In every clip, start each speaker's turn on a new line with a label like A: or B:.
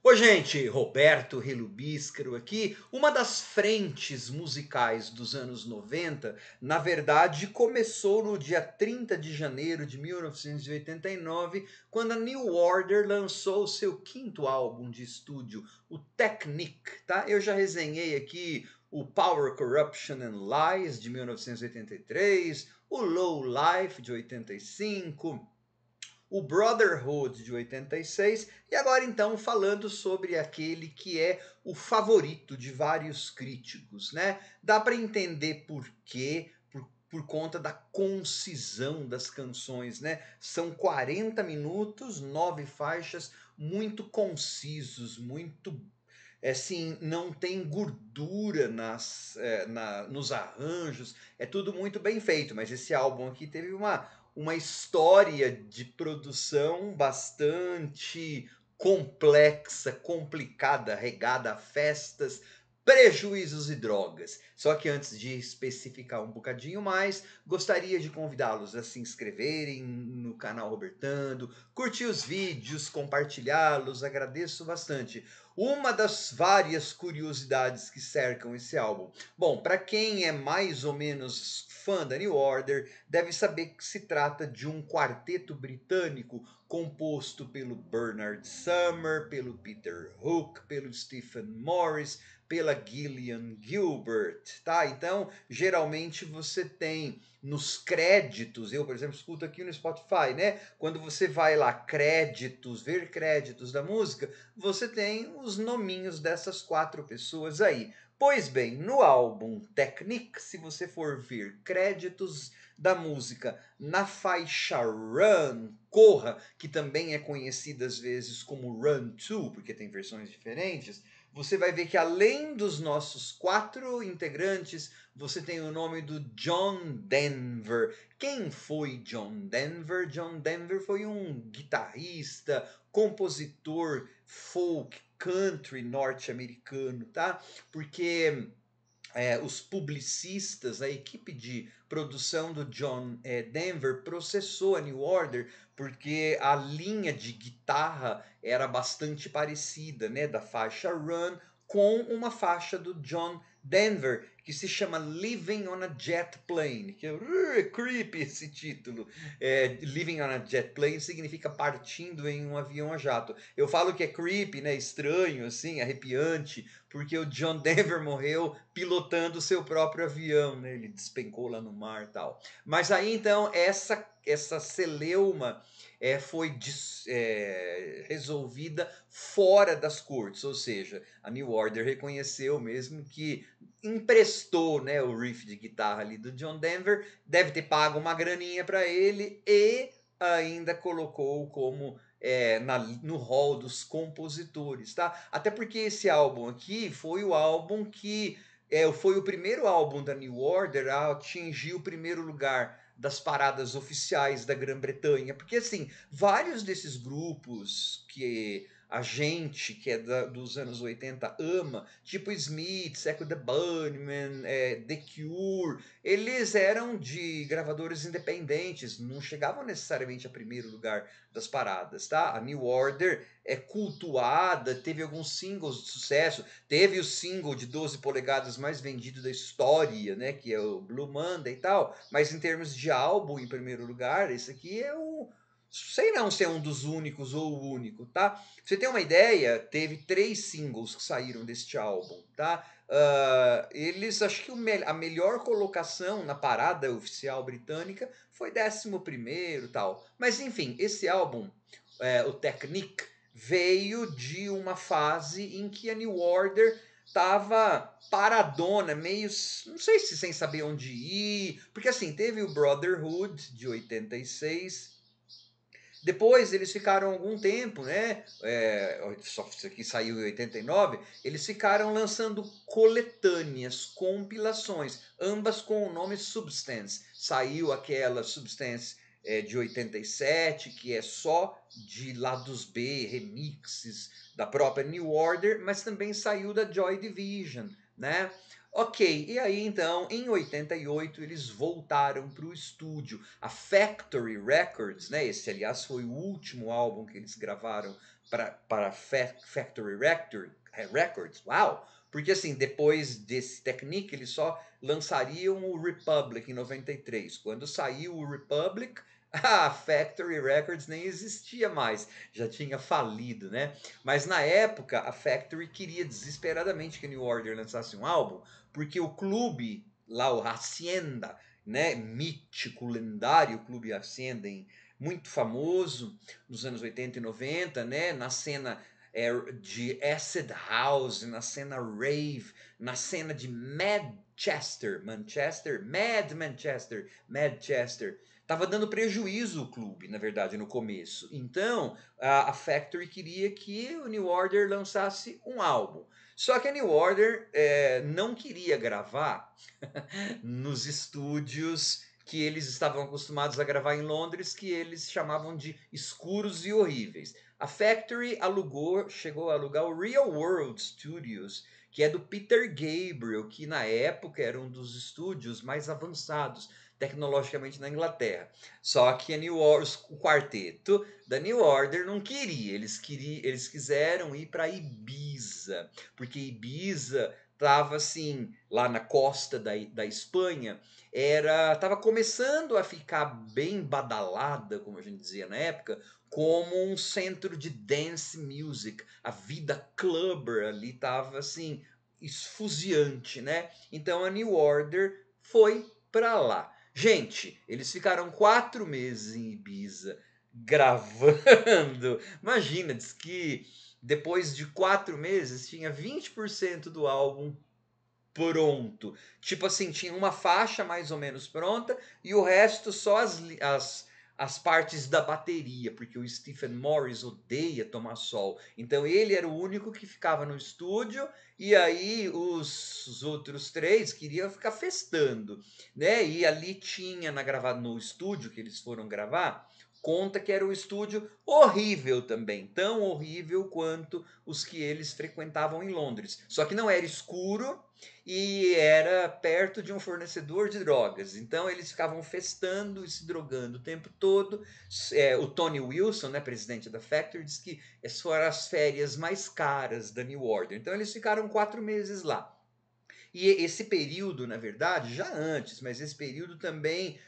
A: Oi, gente, Roberto Relubíscaro aqui. Uma das frentes musicais dos anos 90, na verdade, começou no dia 30 de janeiro de 1989, quando a New Order lançou o seu quinto álbum de estúdio, o Technique, tá? Eu já resenhei aqui o Power, Corruption and Lies de 1983, o Low Life de 85, o Brotherhood de 86 e agora então falando sobre aquele que é o favorito de vários críticos, né? Dá para entender por quê, por conta da concisão das canções, né? São 40 minutos, 9 faixas, muito concisos, muito assim, não tem gordura nos arranjos, é tudo muito bem feito, mas esse álbum aqui teve uma história de produção bastante complexa, complicada, regada a festas, prejuízos e drogas. Só que antes de especificar um bocadinho mais, gostaria de convidá-los a se inscreverem no canal Robertando, curtir os vídeos, compartilhá-los, agradeço bastante. Uma das várias curiosidades que cercam esse álbum. Bom, para quem é mais ou menos fã da New Order, deve saber que se trata de um quarteto britânico composto pelo Bernard Summer, pelo Peter Hook, pelo Stephen Morris, pela Gillian Gilbert, tá? Então, geralmente você tem nos créditos, eu, por exemplo, escuto aqui no Spotify, né? Quando você vai lá, créditos, ver créditos da música, você tem os nominhos dessas quatro pessoas aí. Pois bem, no álbum Technique, se você for ver créditos da música na faixa Run, Corra, que também é conhecida às vezes como Run 2, porque tem versões diferentes, você vai ver que além dos nossos quatro integrantes, você tem o nome do John Denver. Quem foi John Denver? John Denver foi um guitarrista, compositor folk country norte-americano, tá? Porque os publicistas, a equipe de produção do John Denver processou a New Order porque a linha de guitarra era bastante parecida, né, da faixa Run com uma faixa do John Denver que se chama Living on a Jet Plane, que é creepy esse título. Living on a Jet Plane significa partindo em um avião a jato. Eu falo que é creepy, né, estranho, assim, arrepiante, porque o John Denver morreu pilotando o seu próprio avião, né? Ele despencou lá no mar e tal. Mas aí então essa celeuma foi resolvida fora das cortes, ou seja, a New Order reconheceu mesmo que emprestou, né, o riff de guitarra ali do John Denver, deve ter pago uma graninha para ele e ainda colocou como no hall dos compositores, tá? Até porque esse álbum aqui foi o álbum que foi o primeiro álbum da New Order a atingir o primeiro lugar das paradas oficiais da Grã-Bretanha, porque assim, vários desses grupos que a gente que é dos anos 80 ama, tipo Smiths, Echo the Bunnymen, The Cure, eles eram de gravadores independentes, não chegavam necessariamente a primeiro lugar das paradas, tá? A New Order é cultuada, teve alguns singles de sucesso, teve o single de 12 polegadas mais vendido da história, né, que é o Blue Monday e tal, mas em termos de álbum, em primeiro lugar, esse aqui é o sei não se é um dos únicos ou o único, tá? Pra você ter uma ideia, teve 3 singles que saíram deste álbum, tá? Eles, acho que a melhor colocação na parada oficial britânica foi 11º tal. Mas enfim, esse álbum, o Technique, veio de uma fase em que a New Order tava paradona, meio, não sei se sem saber onde ir, porque assim, teve o Brotherhood de 86, depois eles ficaram algum tempo, né? Só isso aqui saiu em 89. Eles ficaram lançando coletâneas, compilações, ambas com o nome Substance. Saiu aquela Substance de 87, que é só de lados B, remixes da própria New Order, mas também saiu da Joy Division, né? Ok, e aí então, em 88, eles voltaram para o estúdio. A Factory Records, né? Esse aliás foi o último álbum que eles gravaram para Factory Records, uau! Porque assim, depois desse Technique, eles só lançariam o Republic em 93. Quando saiu o Republic, a Factory Records nem existia mais, já tinha falido, né? Mas na época, a Factory queria desesperadamente que a New Order lançasse um álbum, porque o clube, lá o Hacienda, né, mítico, lendário clube Hacienda, muito famoso nos anos 80 e 90, né, na cena de acid house, na cena rave, na cena de Manchester, tava dando prejuízo o clube, na verdade, no começo. Então, a Factory queria que o New Order lançasse um álbum. Só que a New Order não queria gravar nos estúdios que eles estavam acostumados a gravar em Londres, que eles chamavam de escuros e horríveis. A Factory chegou a alugar o Real World Studios, que é do Peter Gabriel, que na época era um dos estúdios mais avançados tecnologicamente na Inglaterra. Só que o quarteto da New Order não queria, eles quiseram ir para Ibiza, porque Ibiza estava assim, lá na costa da Espanha, estava começando a ficar bem badalada, como a gente dizia na época, como um centro de dance music. A vida clubber ali estava assim, esfuziante, né? Então a New Order foi para lá. Gente, eles ficaram 4 meses em Ibiza gravando. Imagina, diz que depois de 4 meses tinha 20% do álbum pronto. Tipo assim, tinha uma faixa mais ou menos pronta e o resto só as partes da bateria, porque o Stephen Morris odeia tomar sol. Então ele era o único que ficava no estúdio e aí os outros 3 queriam ficar festando, né? E ali tinha no estúdio que eles foram gravar, conta que era um estúdio horrível também, tão horrível quanto os que eles frequentavam em Londres. Só que não era escuro e era perto de um fornecedor de drogas. Então eles ficavam festando e se drogando o tempo todo. O Tony Wilson, né, presidente da Factory, disse que essas foram as férias mais caras da New Order. Então eles ficaram 4 meses lá. E esse período, na verdade, já antes, mas esse período também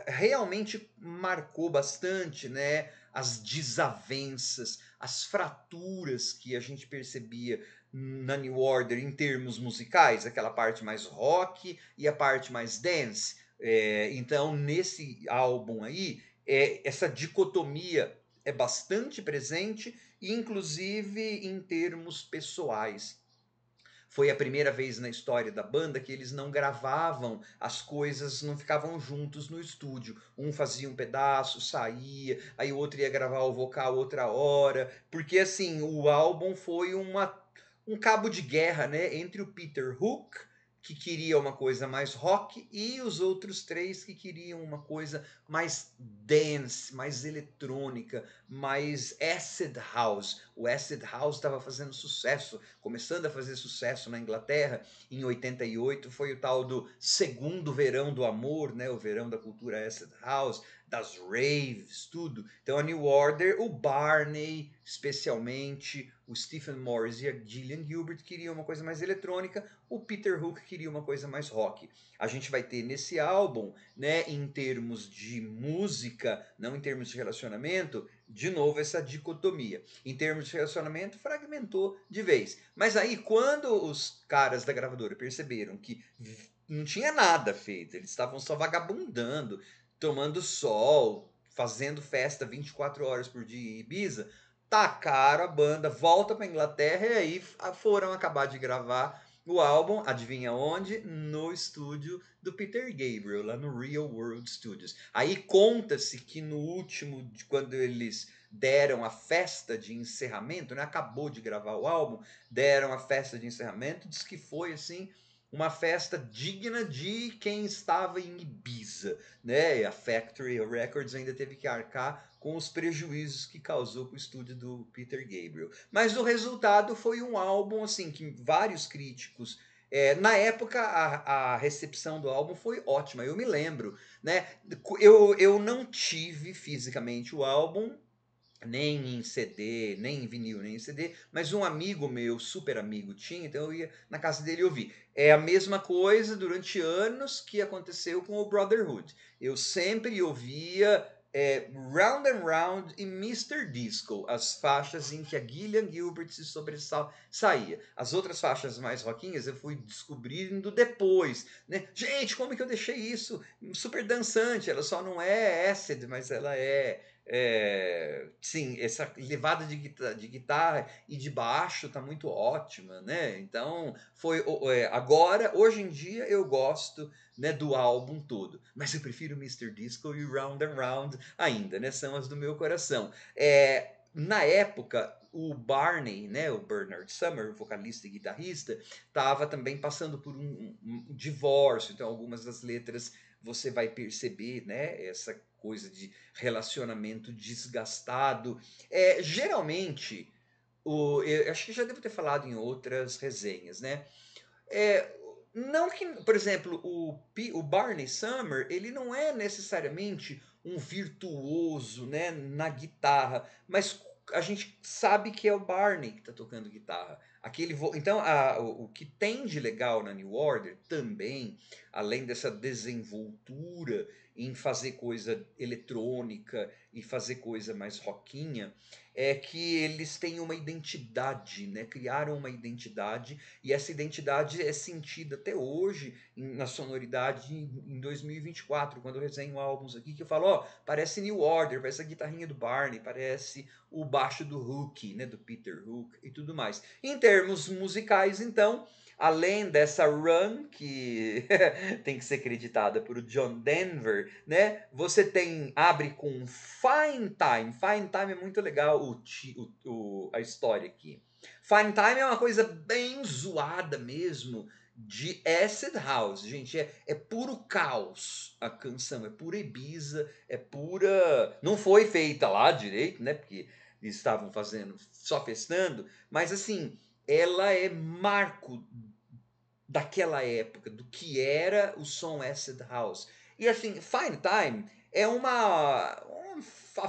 A: realmente marcou bastante, né, as desavenças, as fraturas que a gente percebia na New Order em termos musicais, aquela parte mais rock e a parte mais dance. Então, nesse álbum aí, essa dicotomia é bastante presente, inclusive em termos pessoais. Foi a primeira vez na história da banda que eles não gravavam as coisas, não ficavam juntos no estúdio. Um fazia um pedaço, saía, aí o outro ia gravar o vocal outra hora, porque assim, o álbum foi um cabo de guerra, né, entre o Peter Hook, que queria uma coisa mais rock, e os outros 3 que queriam uma coisa mais dance, mais eletrônica, mais acid house. O acid house estava fazendo sucesso, começando a fazer sucesso na Inglaterra. Em 88 foi o tal do segundo verão do amor, né? O verão da cultura acid house, das raves, tudo. Então a New Order, o Barney, especialmente, o Stephen Morris e a Gillian Gilbert queriam uma coisa mais eletrônica, o Peter Hook queria uma coisa mais rock. A gente vai ter nesse álbum, né, em termos de música, não em termos de relacionamento, de novo essa dicotomia. Em termos de relacionamento, fragmentou de vez. Mas aí, quando os caras da gravadora perceberam que não tinha nada feito, eles estavam só vagabundando, tomando sol, fazendo festa 24 horas por dia em Ibiza, tacaram a banda, volta para Inglaterra e aí foram acabar de gravar o álbum, adivinha onde? No estúdio do Peter Gabriel, lá no Real World Studios. Aí conta-se que no último, quando eles deram a festa de encerramento, né? Acabou de gravar o álbum, deram a festa de encerramento, diz que foi assim uma festa digna de quem estava em Ibiza, né? E a Factory Records ainda teve que arcar com os prejuízos que causou para o estúdio do Peter Gabriel. Mas o resultado foi um álbum assim que vários críticos na época, a recepção do álbum foi ótima, eu me lembro, né? Eu não tive fisicamente o álbum, nem em CD, nem em vinil, nem em CD, mas um amigo meu, super amigo, tinha, então eu ia na casa dele e ouvir. É a mesma coisa durante anos que aconteceu com o Brotherhood. Eu sempre ouvia Round and Round e Mr. Disco, as faixas em que a Gillian Gilbert se sobressaía. As outras faixas mais rockinhas eu fui descobrindo depois, né? Gente, como que eu deixei isso super dançante? Ela só não é acid, mas ela sim, essa levada de guitarra e de baixo tá muito ótima, né? Então, agora, hoje em dia, eu gosto, né, do álbum todo, mas eu prefiro Mr. Disco e Round and Round ainda, né? São as do meu coração. Na época, o Barney, né, o Bernard Summer, vocalista e guitarrista, estava também passando por um divórcio, então algumas das letras você vai perceber, né, essa coisa de relacionamento desgastado. Geralmente, eu acho que já devo ter falado em outras resenhas, né? É, não que, por exemplo, o Barney Summer, ele não é necessariamente um virtuoso, né, na guitarra, mas a gente sabe que é o Barney que está tocando guitarra. Então, o que tem de legal na New Order também, além dessa desenvoltura em fazer coisa eletrônica e fazer coisa mais rockinha, é que eles têm uma identidade, né? Criaram uma identidade e essa identidade é sentida até hoje na sonoridade em 2024, quando eu resenho álbuns aqui, que eu falo, ó, parece New Order, parece a guitarrinha do Barney, parece o baixo do Hook, né, do Peter Hook e tudo mais. Em termos musicais, então, além dessa run que tem que ser creditada por John Denver, né? Você abre com Fine Time. Fine Time é muito legal a história aqui. Fine Time é uma coisa bem zoada mesmo, de acid house, gente. É puro caos a canção, é pura Ibiza, é pura. Não foi feita lá direito, né? Porque eles estavam fazendo, só festando, mas assim, ela é marco daquela época, do que era o som acid house. E assim, Fine Time é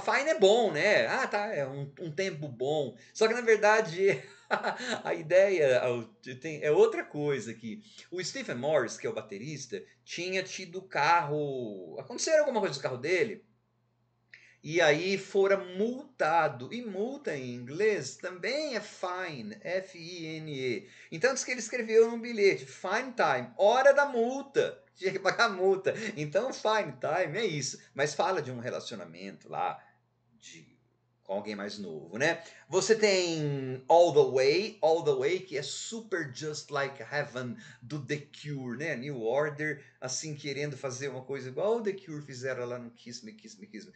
A: Fine é bom, né? Ah, tá, é um tempo bom. Só que na verdade a ideia é outra coisa aqui. O Stephen Morris, que é o baterista, tinha tido carro. Aconteceu alguma coisa no carro dele. E aí fora multado. E multa em inglês também é fine, F-I-N-E. Então diz que ele escreveu num bilhete, fine time, hora da multa. Tinha que pagar a multa. Então fine time é isso. Mas fala de um relacionamento lá de com alguém mais novo, né? Você tem All the Way, que é super Just Like Heaven do The Cure, né? New Order, assim, querendo fazer uma coisa igual o The Cure fizeram lá no Kiss Me, Kiss Me, Kiss Me.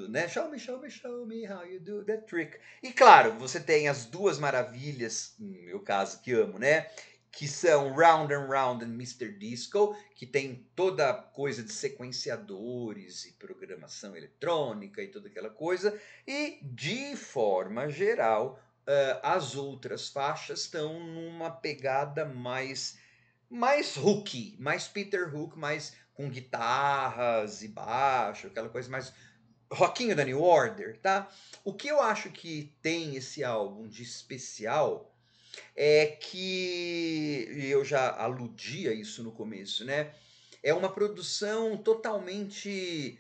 A: Né? Show me, show me, show me how you do that trick. E claro, você tem as duas maravilhas, no meu caso, que amo, né? Que são Round and Round and Mr. Disco, que tem toda a coisa de sequenciadores e programação eletrônica e toda aquela coisa. E, de forma geral, as outras faixas estão numa pegada mais Hook, mais Peter Hook, mais com guitarras e baixo, aquela coisa mais rockinho da New Order, tá? O que eu acho que tem esse álbum de especial é que eu já aludi a isso no começo, né? É uma produção totalmente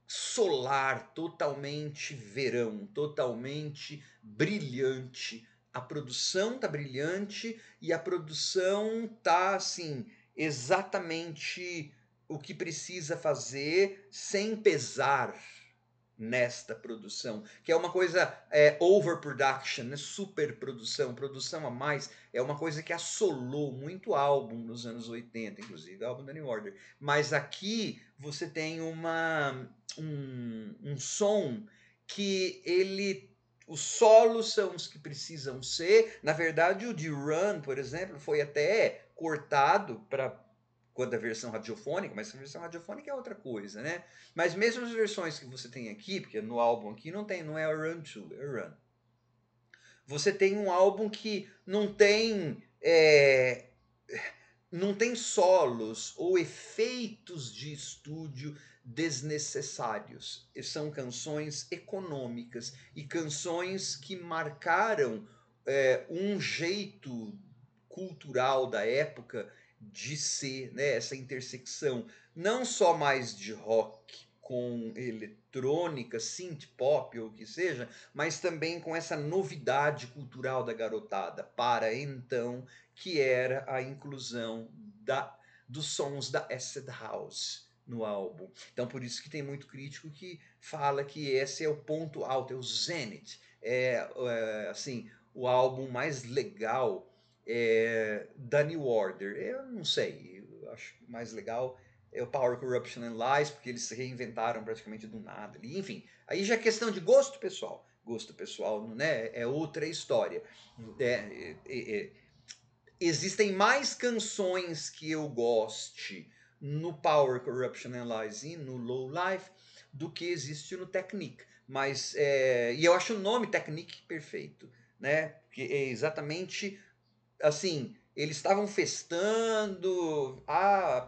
A: solar, totalmente verão, totalmente brilhante. A produção tá brilhante e a produção tá assim exatamente o que precisa fazer sem pesar nesta produção, que é uma coisa overproduction, né? Superprodução, produção a mais, é uma coisa que assolou muito álbum nos anos 80, inclusive álbum da New Order. Mas aqui você tem um som que os solos são os que precisam ser. Na verdade, o de Run, por exemplo, foi até cortado para quanto a versão radiofônica, mas a versão radiofônica é outra coisa, né? Mas mesmo as versões que você tem aqui, porque no álbum aqui não é a Run 2, é a Run. Você tem um álbum que não tem não tem solos ou efeitos de estúdio desnecessários. São canções econômicas e canções que marcaram um jeito cultural da época de ser, né, essa intersecção não só mais de rock com eletrônica, synth pop ou o que seja, mas também com essa novidade cultural da garotada para então, que era a inclusão dos sons da acid house no álbum. Então por isso que tem muito crítico que fala que esse é o ponto alto, é o zenith, assim, o álbum mais legal da New Order. Eu não sei, eu acho mais legal é o Power, Corruption and Lies, porque eles se reinventaram praticamente do nada. Enfim, aí já é questão de gosto pessoal. Gosto pessoal, né, é outra história. Existem mais canções que eu goste no Power, Corruption and Lies e no Low Life do que existe no Technique. Mas, e eu acho o nome Technique perfeito, né? Porque é exatamente assim, eles estavam festando,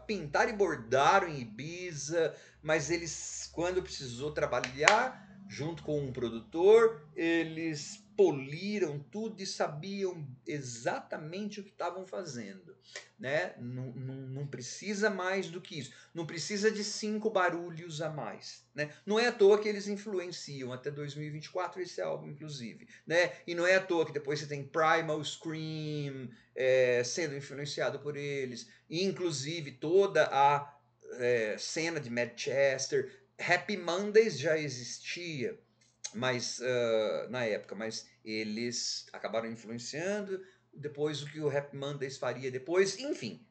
A: pintaram e bordaram em Ibiza, mas eles, quando precisou trabalhar junto com um produtor, eles poliram tudo e sabiam exatamente o que estavam fazendo, né? Não precisa mais do que isso, não precisa de 5 barulhos a mais, né? Não é à toa que eles influenciam até 2024 esse álbum, inclusive, né? E não é à toa que depois você tem Primal Scream sendo influenciado por eles, inclusive toda a cena de Manchester. Happy Mondays já existia, mas na época, mas eles acabaram influenciando depois o que o Happy Mondays faria depois, enfim.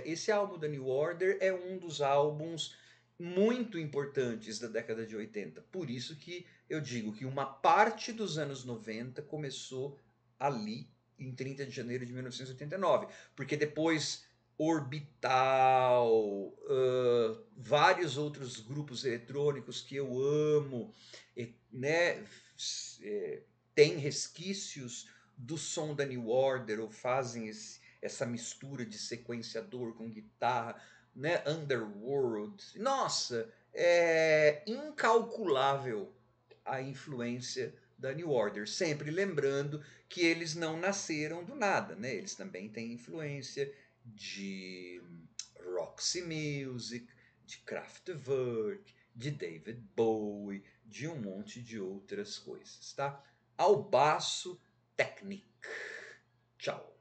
A: Esse álbum da New Order é um dos álbuns muito importantes da década de 80. Por isso que eu digo que uma parte dos anos 90 começou ali em 30 de janeiro de 1989, porque depois Orbital, vários outros grupos eletrônicos que eu amo, né, tem resquícios do som da New Order, ou fazem essa mistura de sequenciador com guitarra, né, Underworld. Nossa, é incalculável a influência da New Order, sempre lembrando que eles não nasceram do nada, né? Eles também têm influência de Roxy Music, de Kraftwerk, de David Bowie, de um monte de outras coisas, tá? Ao baço Technique. Tchau.